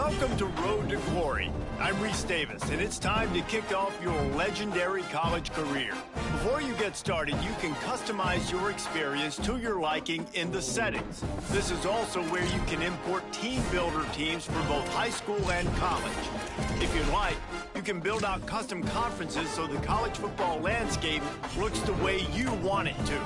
Welcome to Road to Glory. I'm Reese Davis, and it's time to kick off your legendary college career. Before you get started, you can customize your experience to your liking in the settings. This is also where you can import team builder teams for both high school and college. If you'd like, you can build out custom conferences so the college football landscape looks the way you want it to.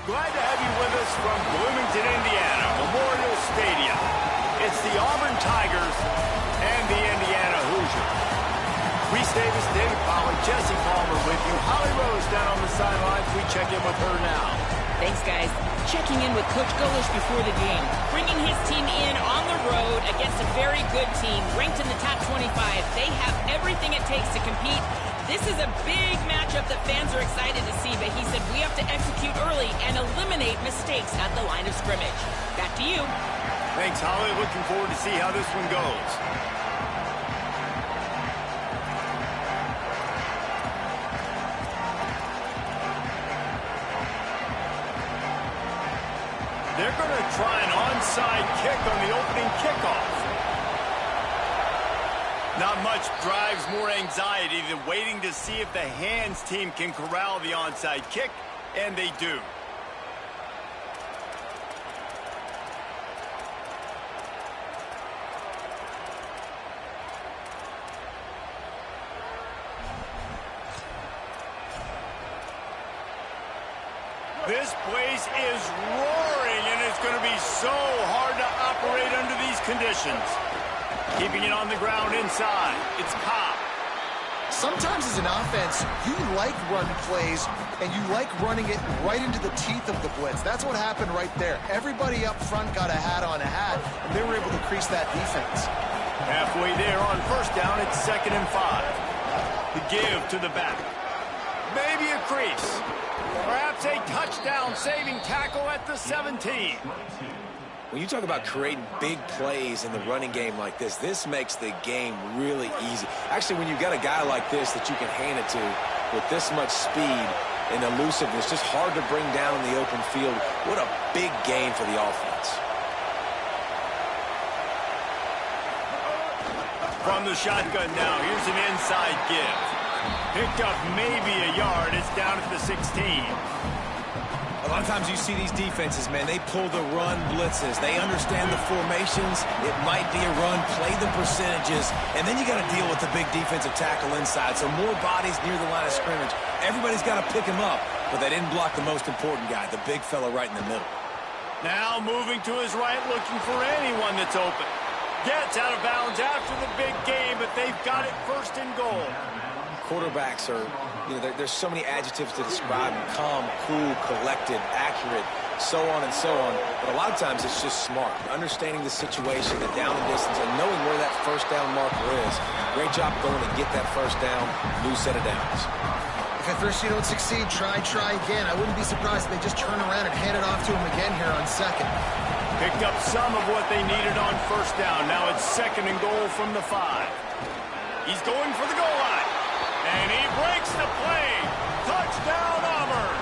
Glad to have you with us from Bloomington, Indiana, Memorial Stadium. It's the Auburn Tigers and the Indiana Hoosiers. Reese Davis, David Pollack, Jesse Palmer with you. Holly Rose down on the sidelines. We check in with her now. Thanks, guys. Checking in with Coach Golish before the game. Bringing his team in on the road against a very good team, ranked in the top 25. They have everything it takes to compete. This is a big matchup that fans are excited to see, but he said we have to execute early and eliminate mistakes at the line of scrimmage. Back to you. Thanks, Holly. Looking forward to see how this one goes. They're going to try an onside kick on the opening kickoff. Not much drives more anxiety than waiting to see if the hands team can corral the onside kick, and they do. This place is roaring, and it's going to be so hard to operate under these conditions. Keeping it on the ground inside. It's Cobb. Sometimes as an offense, you like run plays, and you like running it right into the teeth of the blitz. That's what happened right there. Everybody up front got a hat on a hat, and they were able to crease that defense. Halfway there on first down, it's 2nd and 5. The give to the back. Maybe a crease. Perhaps a touchdown-saving tackle at the 17. When you talk about creating big plays in the running game like this makes the game really easy. Actually, when you've got a guy like this that you can hand it to with this much speed and elusiveness, just hard to bring down in the open field, what a big gain for the offense. From the shotgun now, here's an inside give. Picked up maybe a yard. It's down at the 16. A lot of times you see these defenses, man, they pull the run blitzes. They understand the formations. It might be a run, play the percentages, and then you got to deal with the big defensive tackle inside. So more bodies near the line of scrimmage. Everybody's got to pick him up, but they didn't block the most important guy, the big fella right in the middle. Now moving to his right, looking for anyone that's open. Gets out of bounds after the big game, but they've got it 1st and goal. Quarterbacks are, there's so many adjectives to describe them. Calm, cool, collected, accurate, so on and so on. But a lot of times it's just smart. Understanding the situation, the down and distance, and knowing where that first down marker is. Great job going to get that first down, new set of downs. If at first you don't succeed, try again. I wouldn't be surprised if they just turn around and hand it off to him again here on 2nd. Picked up some of what they needed on first down. Now it's 2nd and goal from the 5. He's going for the goal line. And he breaks the play. Touchdown, Auburn.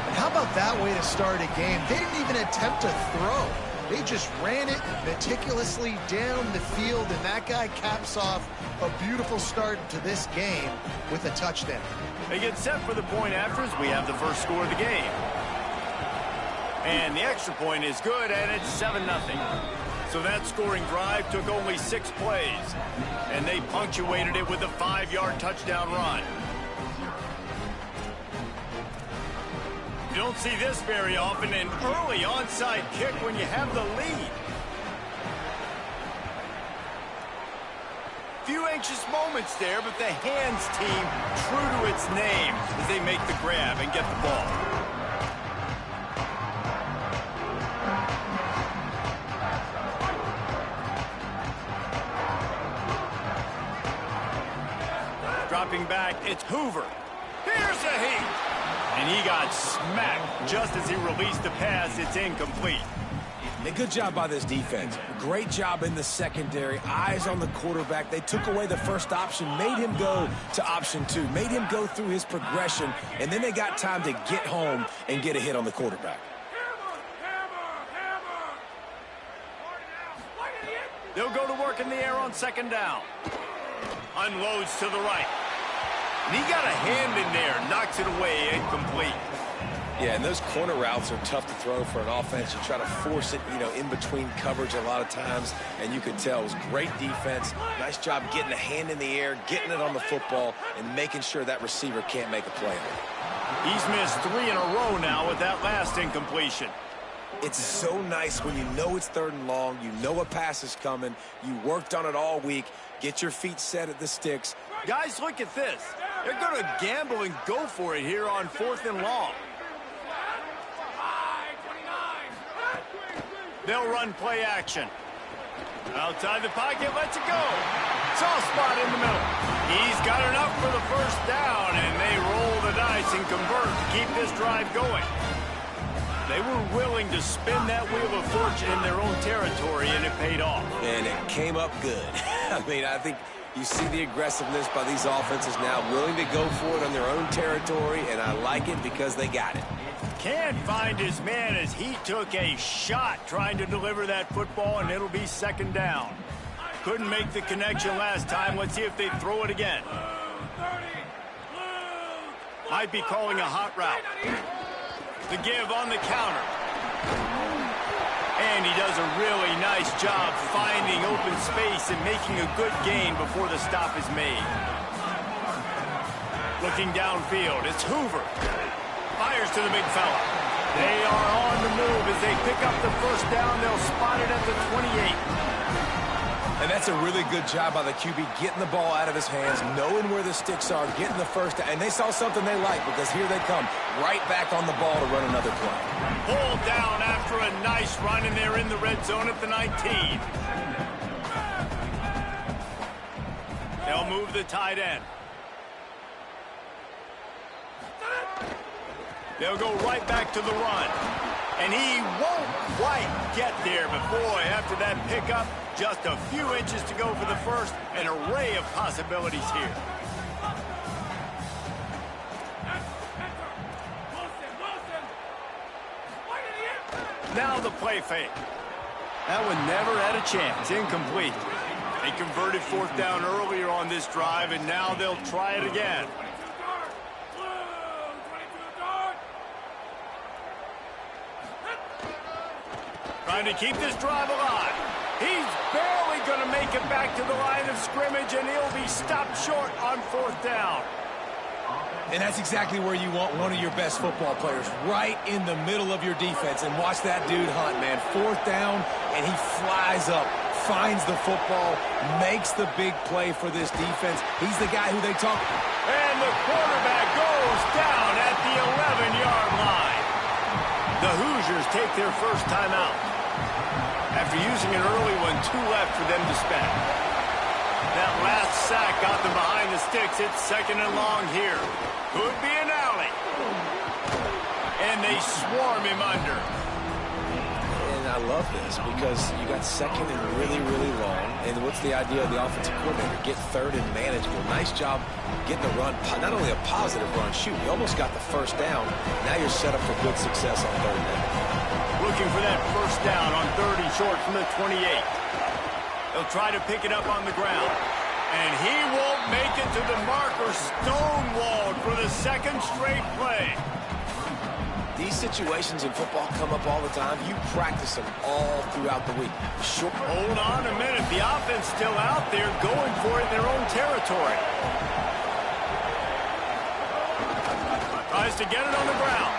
And how about that way to start a game? They didn't even attempt to throw. They just ran it meticulously down the field, and that guy caps off a beautiful start to this game with a touchdown. They get set for the point afters. We have the first score of the game. And the extra point is good, and it's 7-0. So that scoring drive took only 6 plays, and they punctuated it with a 5-yard touchdown run. You don't see this very often, an early onside kick when you have the lead. Few anxious moments there, but the hands team true to its name as they make the grab and get the ball. Dropping back, it's Hoover. Here's a heat. And he got smacked just as he released the pass. It's incomplete. A good job by this defense. Great job in the secondary. Eyes on the quarterback. They took away the first option, made him go to option 2, made him go through his progression, and then they got time to get home and get a hit on the quarterback. They'll go to work in the air on second down. Unloads to the right. And he got a hand in there, knocks it away, incomplete. Yeah, and those corner routes are tough to throw for an offense. You try to force it, in between coverage a lot of times, and you could tell it was great defense. Nice job getting a hand in the air, getting it on the football, and making sure that receiver can't make a play on it. He's missed 3 in a row now with that last incompletion. It's so nice when you know it's 3rd and long, you know a pass is coming, you worked on it all week, get your feet set at the sticks. Guys, look at this. They're going to gamble and go for it here on 4th and long. They'll run play action. Outside the pocket, lets it go. Soft spot in the middle. He's got enough for the first down, and they roll the dice and convert to keep this drive going. They were willing to spin that wheel of fortune in their own territory, and it paid off. And it came up good. I think you see the aggressiveness by these offenses now, willing to go for it on their own territory, and I like it because they got it. Can't find his man as he took a shot trying to deliver that football, and it'll be 2nd down. Couldn't make the connection last time. Let's see if they throw it again. Might be calling a hot route. The give on the counter. And he does a really nice job finding open space and making a good gain before the stop is made. Looking downfield, it's Hoover. Fires to the big fella. They are on the move as they pick up the first down. They'll spot it at the 28. And that's a really good job by the QB, getting the ball out of his hands, knowing where the sticks are, getting the first down. And they saw something they like because here they come, right back on the ball to run another play. Pulled down after a nice run, and they're in the red zone at the 19. They'll move the tight end. They'll go right back to the run. And he won't quite get there. But, boy, after that pickup, just a few inches to go for the first. An array of possibilities here. Now the play fake. That one never had a chance. Incomplete. They converted 4th down earlier on this drive, and now they'll try it again. Trying to keep this drive alive. He's barely going to make it back to the line of scrimmage, and he'll be stopped short on 4th down. And that's exactly where you want one of your best football players, right in the middle of your defense. And watch that dude hunt, man. 4th down, and he flies up, finds the football, makes the big play for this defense. He's the guy who they talk. And the quarterback goes down at the 11-yard line. The Hoosiers take their first timeout. After using an early one, 2 left for them to spend. That last sack got them behind the sticks. It's 2nd and long here. Could be an alley. And they swarm him under. And I love this because you got 2nd and really, really long. And what's the idea of the offensive coordinator? Get 3rd and manageable. Nice job getting the run. Not only a positive run, shoot, you almost got the first down. Now you're set up for good success on 3rd down. looking for that first down on 3rd and short from the 28. He'll try to pick it up on the ground. And he won't make it to the marker, stonewalled for the second straight play. These situations in football come up all the time. You practice them all throughout the week. Sure. Hold on a minute. The offense still out there going for it in their own territory. Tries to get it on the ground.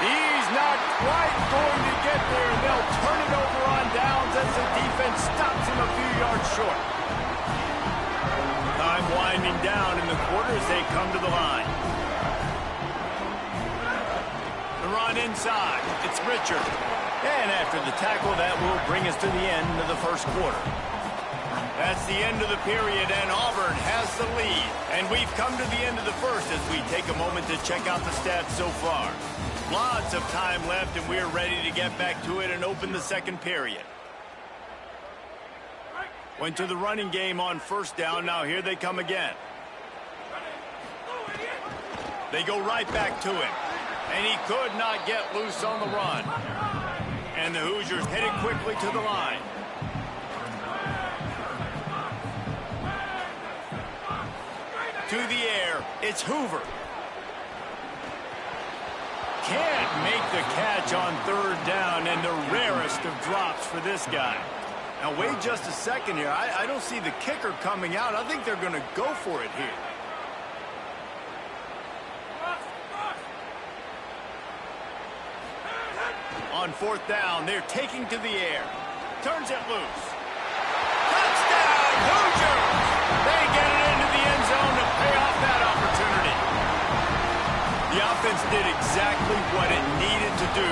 He's not quite going to get there. They'll turn it over on downs as the defense stops him a few yards short. Time winding down in the quarter as they come to the line. The run inside. It's Richard. And after the tackle, that will bring us to the end of the first quarter. That's the end of the period, and Auburn has the lead. And we've come to the end of the first as we take a moment to check out the stats so far. Lots of time left, and we're ready to get back to it and open the second period. Went to the running game on first down. Now here they come again. They go right back to him. And he could not get loose on the run. And the Hoosiers headed quickly to the line. To the air, it's Hoover. Can't make the catch on 3rd down, and the rarest of drops for this guy. Now wait just a second here. I don't see the kicker coming out. I think they're going to go for it here. On 4th down, they're taking to the air. Turns it loose. Touchdown, Hoosiers! They get it into the end zone to pay off that opportunity. The offense did exactly what it needed to do,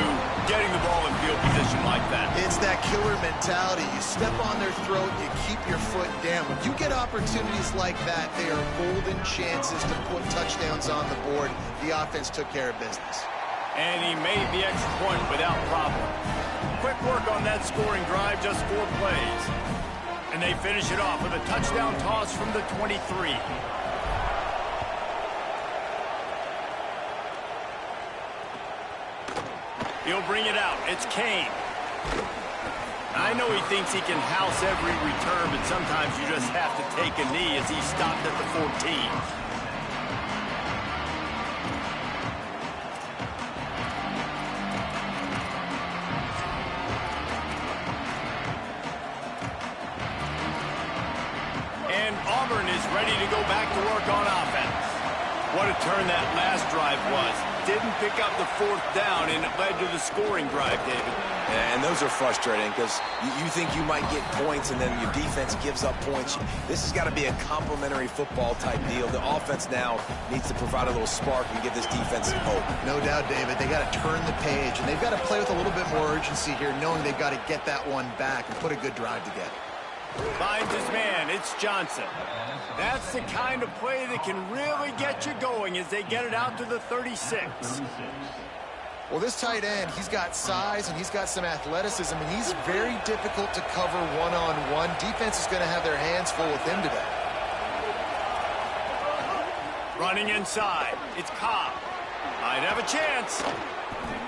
getting the ball in field position like that. It's that killer mentality. You step on their throat, you keep your foot down. When you get opportunities like that, they are golden chances to put touchdowns on the board. The offense took care of business. And he made the extra point without problem. Quick work on that scoring drive, just 4 plays. And they finish it off with a touchdown toss from the 23. He'll bring it out. It's Kane. I know he thinks he can house every return, but sometimes you just have to take a knee as he stopped at the 14. And Auburn is ready to go back to work on offense. What a turn that last drive was. Didn't pick up the 4th down, and it led to the scoring drive, David. And those are frustrating because you think you might get points and then your defense gives up points. This has got to be a complementary football type deal. The offense now needs to provide a little spark and give this defense some hope. No doubt, David. They got to turn the page, and they've got to play with a little bit more urgency here, knowing they've got to get that one back and put a good drive together. Finds his man. It's Johnson. That's the kind of play that can really get you going as they get it out to the 36. Well, this tight end, he's got size and he's got some athleticism, and he's very difficult to cover one-on-one. Defense is going to have their hands full with him today. Running inside. It's Cobb. Might have a chance.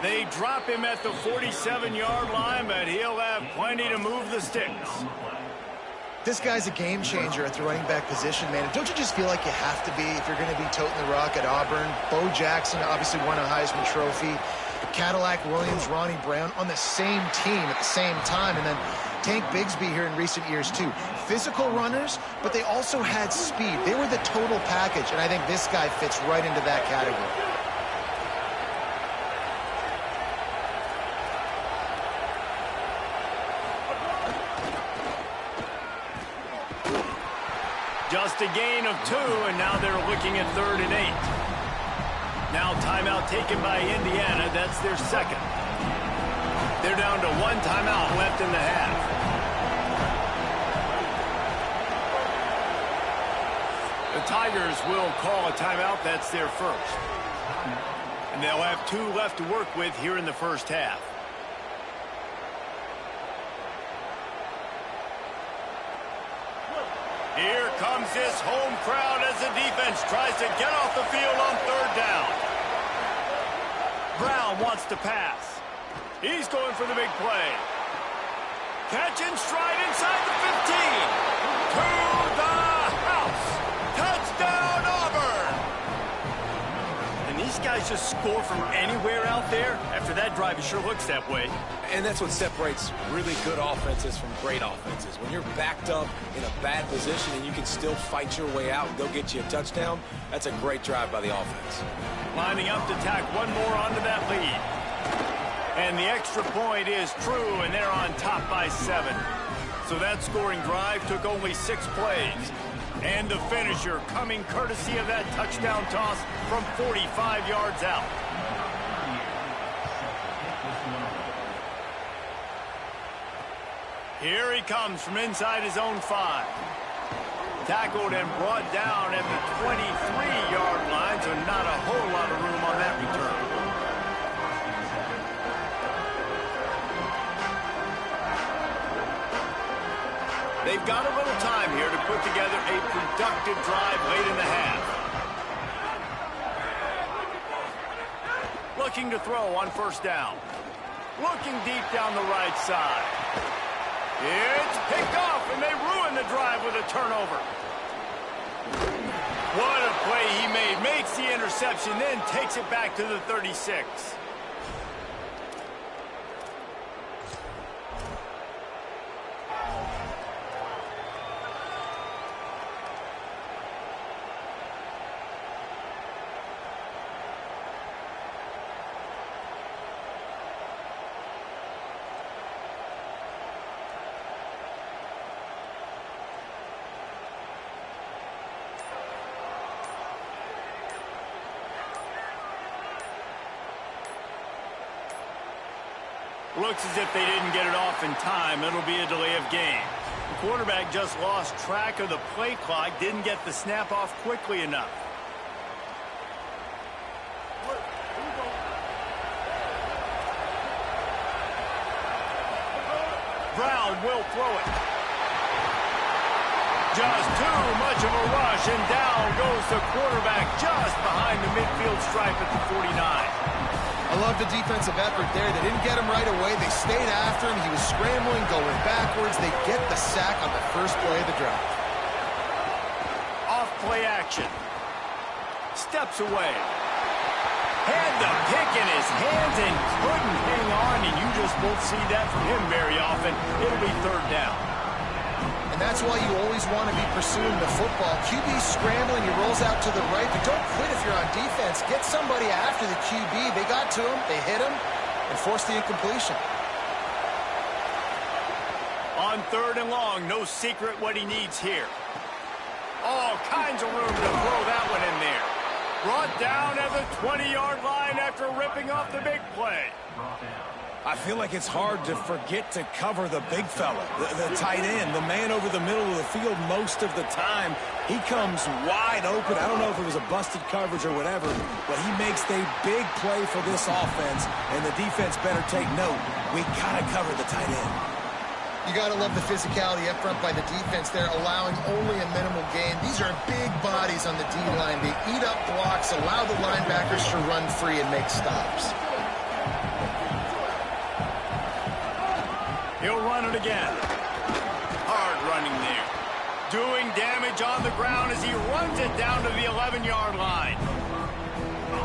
They drop him at the 47-yard line, but he'll have plenty to move the sticks. This guy's a game changer at the running back position, man. Don't you just feel like you have to be if you're going to be toting the rock at Auburn? Bo Jackson obviously won a Heisman Trophy. Cadillac Williams, Ronnie Brown on the same team at the same time. And then Tank Bigsby here in recent years, too. Physical runners, but they also had speed. They were the total package, and I think this guy fits right into that category. Just a gain of 2, and now they're looking at 3rd and 8. Now timeout taken by Indiana. That's their second. They're down to 1 timeout left in the half. The Tigers will call a timeout. That's their first. And they'll have 2 left to work with here in the first half. Here comes this home crowd as the defense tries to get off the field on 3rd down. Brown wants to pass. He's going for the big play. Catch and stride inside the 15. To the house. Touchdown, Auburn. And these guys just score from anywhere out there. After that drive, it sure looks that way. And that's what separates really good offenses from great offenses. When you're backed up in a bad position and you can still fight your way out and go get you a touchdown, that's a great drive by the offense. Lining up to tack one more onto that lead. And the extra point is true, and they're on top by 7. So that scoring drive took only 6 plays. And the finisher coming courtesy of that touchdown toss from 45 yards out. Here he comes from inside his own 5. Tackled and brought down at the 23-yard line, so not a whole lot of room on that return. They've got a little time here to put together a productive drive late in the half. Looking to throw on first down. Looking deep down the right side. It's picked off, and they ruin the drive with a turnover. What a play he made. Makes the interception, then takes it back to the 36. Looks as if they didn't get it off in time. It'll be a delay of game. The quarterback just lost track of the play clock, didn't get the snap off quickly enough. Brown will throw it. Just too much of a rush, and down goes the quarterback just behind the midfield stripe at the 49. I love the defensive effort there. They didn't get him right away. They stayed after him. He was scrambling, going backwards. They get the sack on the first play of the drive. Off play action. Steps away. Had the pick in his hands and couldn't hang on, and you just won't see that from him very often. It'll be third down. And that's why you always want to be pursuing the football. QB's scrambling, he rolls out to the right, but don't quit if you're on defense. Get somebody after the QB. They got to him, they hit him, and forced the incompletion. On third and long, no secret what he needs here. All kinds of room to throw that one in there. Brought down at the 20-yard line after ripping off the big play. I feel like it's hard to forget to cover the big fella, the tight end, the man over the middle of the field most of the time. He comes wide open. I don't know if it was a busted coverage or whatever, but he makes a big play for this offense, and the defense better take note. We got to cover the tight end. You got to love the physicality up front by the defense there, allowing only a minimal gain. These are big bodies on the D-line. They eat up blocks, allow the linebackers to run free and make stops. He'll run it again. Hard running there. Doing damage on the ground as he runs it down to the 11-yard line.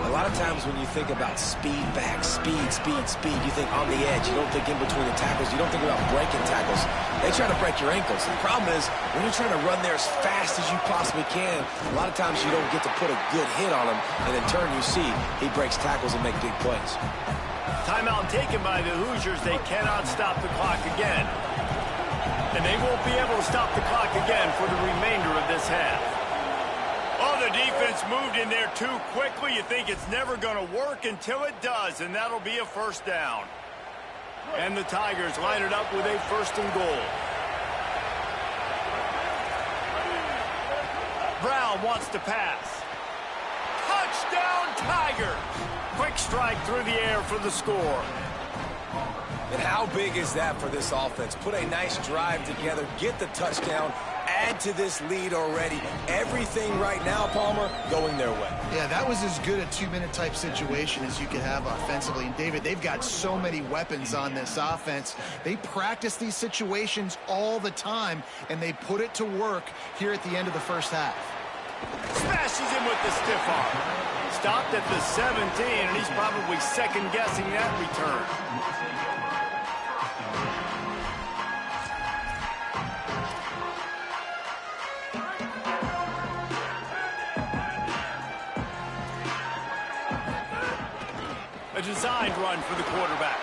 A lot of times when you think about speed back, speed, you think on the edge. You don't think in between the tackles. You don't think about breaking tackles. They try to break your ankles. The problem is when you're trying to run there as fast as you possibly can, a lot of times you don't get to put a good hit on him, and in turn you see he breaks tackles and makes big plays. Timeout taken by the Hoosiers. They cannot stop the clock again. And they won't be able to stop the clock again for the remainder of this half. Oh, the defense moved in there too quickly. You think it's never going to work until it does, and that'll be a first down. And the Tigers line it up with a first and goal. Brown wants to pass. Touchdown, Tigers! Quick strike through the air for the score. And how big is that for this offense? Put a nice drive together, get the touchdown, add to this lead already. Everything right now, Palmer, going their way. Yeah, that was as good a two-minute type situation as you could have offensively. And, David, they've got so many weapons on this offense. They practice these situations all the time, and they put it to work here at the end of the first half. Smashes him with the stiff arm. Stopped at the 17, and he's probably second-guessing that return. A designed run for the quarterback.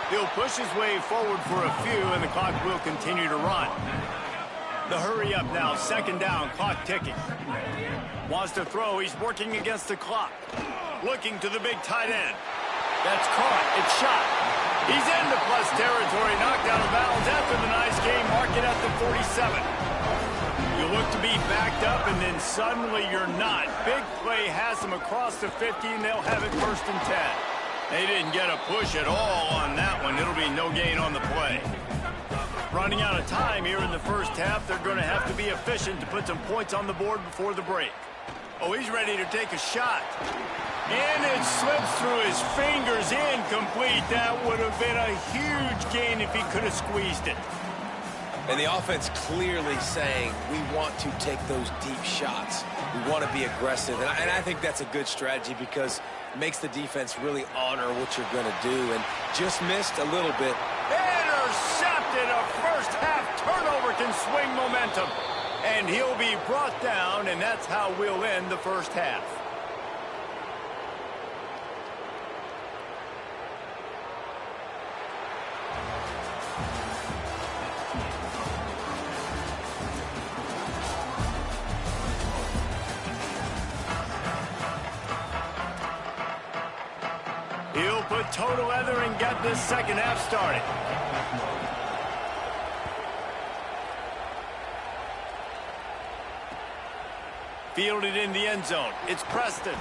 He'll push his way forward for a few, and the clock will continue to run. The hurry up now, second down, clock ticking. Wants to throw, he's working against the clock. Looking to the big tight end. That's caught, it's shot. He's into plus territory, knocked out of bounds after the nice game, mark it at the 47. You look to be backed up, and then suddenly you're not. Big play has them across the 50, and they'll have it 1st and 10. They didn't get a push at all on that one. It'll be no gain on the play. Running out of time here in the first half. They're going to have to be efficient to put some points on the board before the break. Oh, he's ready to take a shot. And it slips through his fingers, incomplete. That would have been a huge gain if he could have squeezed it. And the offense clearly saying, we want to take those deep shots. We want to be aggressive. And I think that's a good strategy because it makes the defense really honor what you're going to do. And just missed a little bit. Intercepted. A first half turnover can swing momentum. And he'll be brought down, and that's how we'll end the first half. He'll put toe to leather and get this second half started. Fielded in the end zone. It's Preston.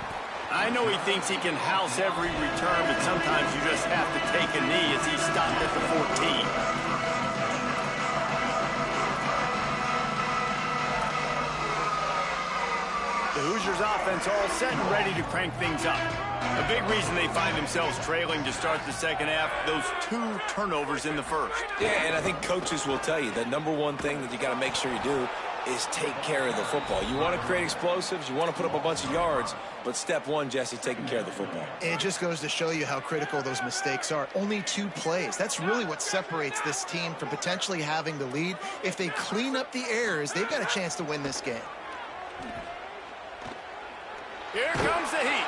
I know he thinks he can house every return, but sometimes you just have to take a knee as he stopped at the 14. The Hoosiers offense all set and ready to crank things up. A big reason they find themselves trailing to start the second half, those 2 turnovers in the first. Yeah, and I think coaches will tell you the number one thing that you got to make sure you do is take care of the football. You want to create explosives, you want to put up a bunch of yards, but step one, Jesse, taking care of the football. It just goes to show you how critical those mistakes are. Only 2 plays. That's really what separates this team from potentially having the lead. If they clean up the errors, they've got a chance to win this game. Here comes the heat.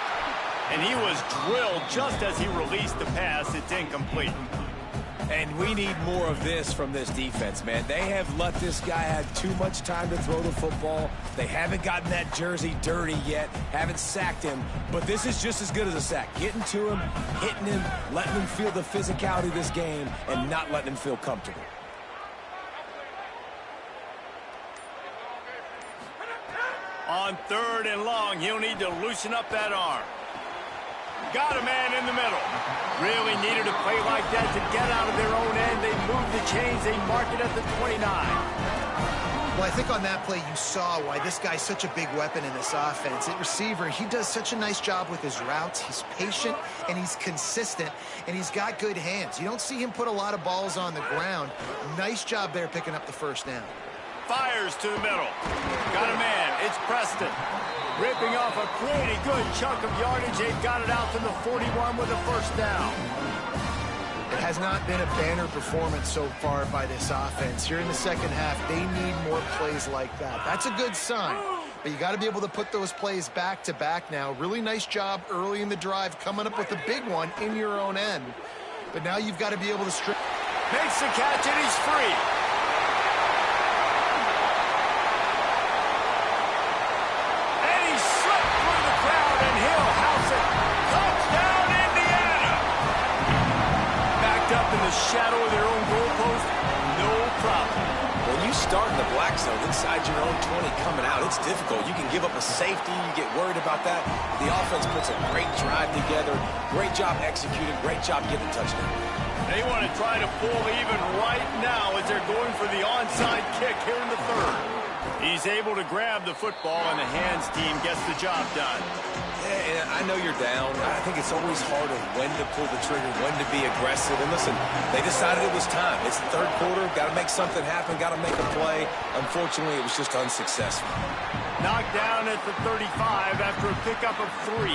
And he was drilled just as he released the pass. It's incomplete. And we need more of this from this defense, man. They have let this guy have too much time to throw the football. They haven't gotten that jersey dirty yet, haven't sacked him. But this is just as good as a sack. Getting to him, hitting him, letting him feel the physicality of this game, and not letting him feel comfortable. On 3rd and long, he'll need to loosen up that arm. Got a man in the middle. Really needed a play like that to get out of their own end. They move the chains. They mark it at the 29. Well, I think on that play you saw why this guy's such a big weapon in this offense. At receiver, he does such a nice job with his routes. He's patient, and he's consistent, and he's got good hands. You don't see him put a lot of balls on the ground. Nice job there picking up the first down. Fires to the middle. Got a man. It's Preston. Ripping off a pretty good chunk of yardage. They've got it out to the 41 with a first down. It has not been a banner performance so far by this offense. Here in the second half, they need more plays like that. That's a good sign. But you got to be able to put those plays back to back now. Really nice job early in the drive coming up with a big one in your own end. But now you've got to be able to strip. Makes the catch and he's free. Shadow of their own goalpost, no problem. When you start in the black zone inside your own 20 coming out, it's difficult. You can give up a safety, you get worried about that. The offense puts a great drive together, great job executing, great job getting a touchdown. They want to try to pull even right now as they're going for the onside kick here in the 3rd. He's able to grab the football, and the hands team gets the job done. Yeah, and I know you're down. I think it's always harder when to pull the trigger, when to be aggressive. And listen, they decided it was time. It's the third quarter. Got to make something happen. Got to make a play. Unfortunately, it was just unsuccessful. Knocked down at the 35 after a pickup of 3.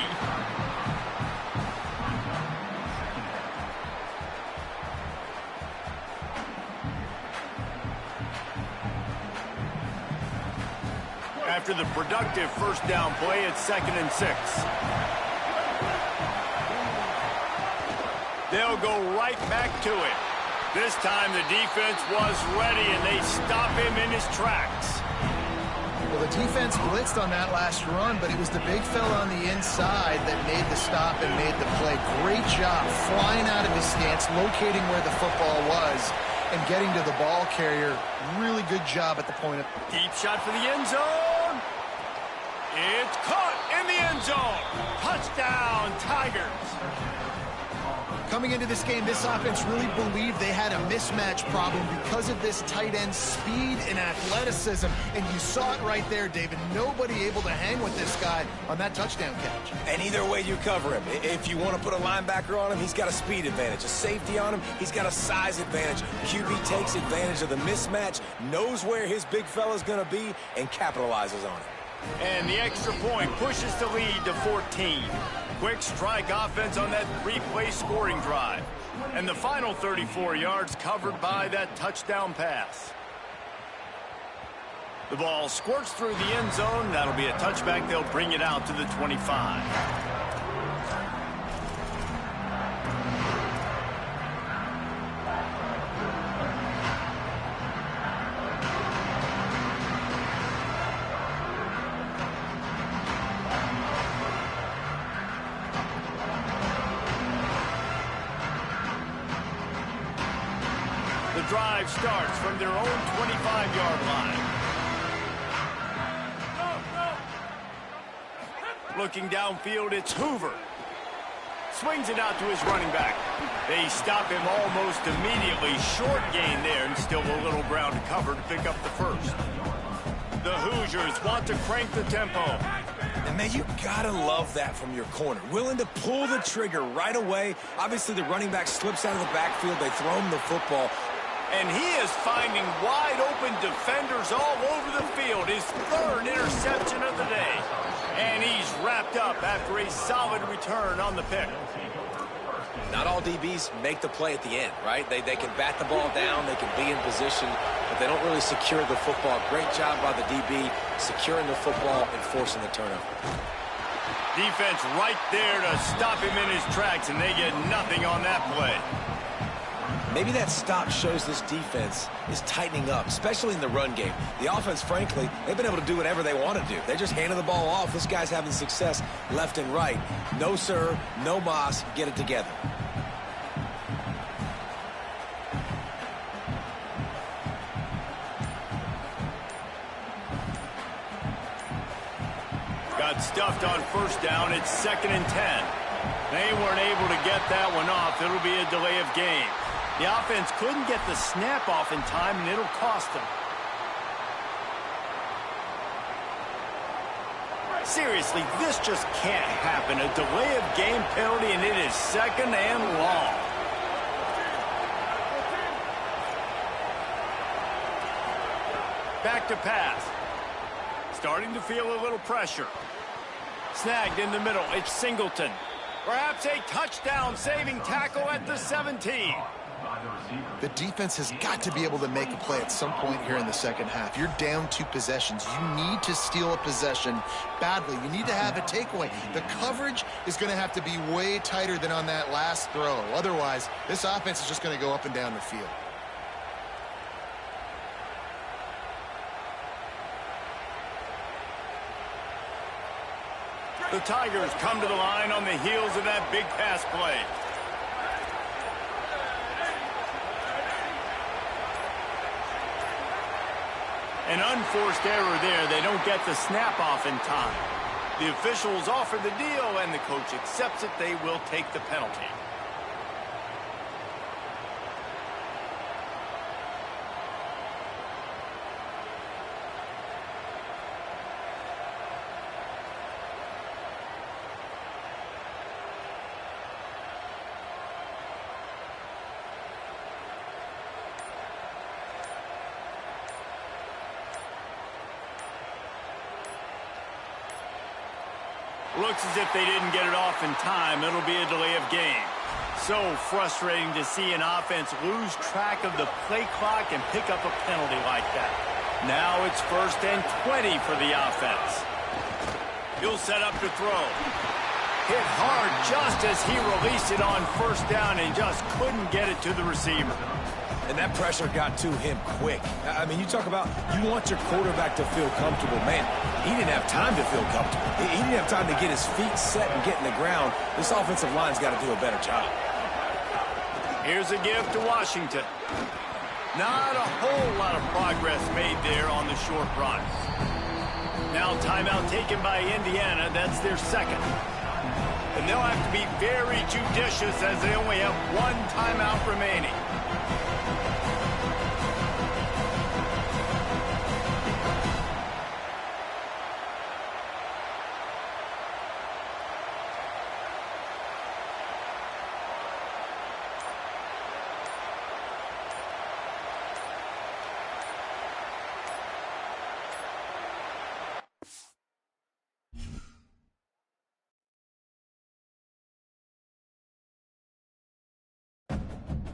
After the productive first down play, it's 2nd and 6. They'll go right back to it. This time the defense was ready, and they stop him in his tracks. Well, the defense blitzed on that last run, but it was the big fella on the inside that made the stop and made the play. Great job flying out of his stance, locating where the football was, and getting to the ball carrier. Really good job at the point of... Deep shot for the end zone. It's caught in the end zone. Touchdown, Tigers. Coming into this game, this offense really believed they had a mismatch problem because of this tight end speed and athleticism. And you saw it right there, David. Nobody able to hang with this guy on that touchdown catch. And either way you cover him. If you want to put a linebacker on him, he's got a speed advantage. A safety on him, he's got a size advantage. QB takes advantage of the mismatch, knows where his big fella's going to be, and capitalizes on it. And the extra point pushes the lead to 14. Quick strike offense on that 3-play scoring drive. And the final 34 yards covered by that touchdown pass. The ball squirts through the end zone. That'll be a touchback. They'll bring it out to the 25. The drive starts from their own 25-yard line. Looking downfield, it's Hoover. Swings it out to his running back. They stop him almost immediately. Short gain there, and still a little ground to cover to pick up the first. The Hoosiers want to crank the tempo. And, man, you gotta love that from your corner. Willing to pull the trigger right away. Obviously, the running back slips out of the backfield. They throw him the football. And he is finding wide-open defenders all over the field. His 3rd interception of the day. And he's wrapped up after a solid return on the pick. Not all DBs make the play at the end, right? They can bat the ball down, they can be in position, but they don't really secure the football. Great job by the DB securing the football and forcing the turnover. Defense right there to stop him in his tracks, and they get nothing on that play. Maybe that stop shows this defense is tightening up, especially in the run game. The offense, frankly, they've been able to do whatever they want to do. They're just handing the ball off. This guy's having success left and right. No, sir, no mas, get it together. Got stuffed on first down. It's 2nd and 10. They weren't able to get that one off. It'll be a delay of game. The offense couldn't get the snap off in time, and it'll cost them. Seriously, this just can't happen. A delay of game penalty, and it is 2nd and long. Back to pass. Starting to feel a little pressure. Snagged in the middle. It's Singleton. Perhaps a touchdown-saving tackle at the 17. The defense has got to be able to make a play at some point here in the second half. You're down 2 possessions. You need to steal a possession badly. You need to have a takeaway. The coverage is going to have to be way tighter than on that last throw. Otherwise, this offense is just going to go up and down the field. The Tigers come to the line on the heels of that big pass play. An unforced error there. They don't get the snap off in time. The officials offer the deal, and the coach accepts it. They will take the penalty. Looks as if they didn't get it off in time. It'll be a delay of game. So frustrating to see an offense lose track of the play clock and pick up a penalty like that. Now it's 1st and 20 for the offense. He'll set up to throw. Hit hard just as he released it on 1st down and just couldn't get it to the receiver. And that pressure got to him quick. I mean, you talk about you want your quarterback to feel comfortable. Man, he didn't have time to feel comfortable. He didn't have time to get his feet set and get in the ground. This offensive line's got to do a better job. Here's a give to Washington. Not a whole lot of progress made there on the short run. Now timeout taken by Indiana. That's their 2nd. And they'll have to be very judicious as they only have 1 timeout remaining.